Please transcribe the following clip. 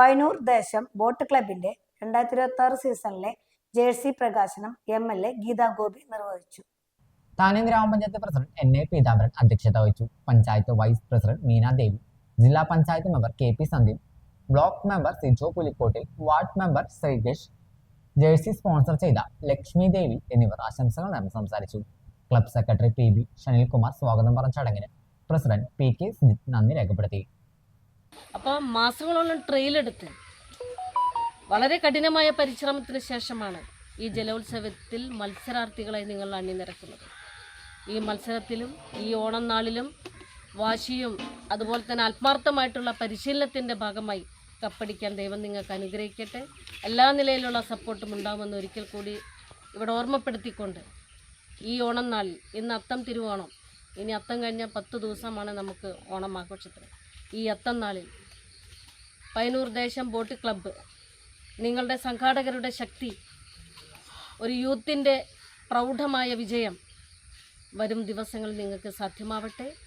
പയ്യന്നൂർ ദേശം ബോട്ട് ക്ലബിന്റെ 2026 സീസണിലെ ജേഴ്സി പ്രകാശനം MLA ഗീതാ ഗോപി നിർവഹിച്ചു. താനെ ഗ്രാമപഞ്ചായത്ത് പ്രസിഡന്റ് NA പീതാംബരൻ അധ്യക്ഷത വഹിച്ചു. പഞ്ചായത്ത് വൈസ് പ്രസിഡന്റ് മീന ദേവി, ജില്ലാ panchayat member KP Sandeep, block member Sijo Pulikkottil, ward member Sreekesh, jersey sponsor ചെയ്ത ലക്ഷ്മി ദേവി എന്നിവർ ആശംസകൾ നേർന്ന് സംസാരിച്ചു. ക്ലബ് സെക്രട്ടറി PB ഷനിൽകുമാർ സ്വാഗതം പറഞ്ഞ ചടങ്ങിന് പ്രസിഡന്റ് PK സിജിത്ത് നന്ദി രേഖപ്പെടുത്തി. അപ്പോൾ മാസങ്ങളോളം ട്രെയിലെടുത്ത് വളരെ കഠിനമായ പരിശ്രമത്തിന് ശേഷമാണ് ഈ ജലോത്സവത്തിൽ മത്സരാർത്ഥികളെ നിങ്ങൾ അണിനിരക്കുന്നത്. ഈ മത്സരത്തിലും ഈ ഓണം നാളിലും വാശിയും അതുപോലെ തന്നെ ആത്മാർത്ഥമായിട്ടുള്ള പരിശീലനത്തിൻ്റെ ഭാഗമായി കപ്പടിക്കാൻ ദൈവം നിങ്ങൾക്ക് അനുഗ്രഹിക്കട്ടെ. എല്ലാ നിലയിലുള്ള സപ്പോർട്ടും ഉണ്ടാകുമെന്ന് ഒരിക്കൽ കൂടി ഇവിടെ ഓർമ്മപ്പെടുത്തിക്കൊണ്ട് ഈ ഓണം നാളിൽ ഇന്ന് അത്തം തിരുവോണം, ഇനി അത്തം കഴിഞ്ഞ 10 ദിവസമാണ് നമുക്ക് ഓണം ആഘോഷത്തിന്. ഈ അത്തം നാളിൽ പയ്യന്നൂർ ദേശം ബോട്ട് ക്ലബ്ബ് നിങ്ങളുടെ സംഘാടകരുടെ ശക്തി, ഒരു യൂത്തിൻ്റെ പ്രൗഢമായ വിജയം വരും ദിവസങ്ങളിൽ നിങ്ങൾക്ക് സാധ്യമാവട്ടെ.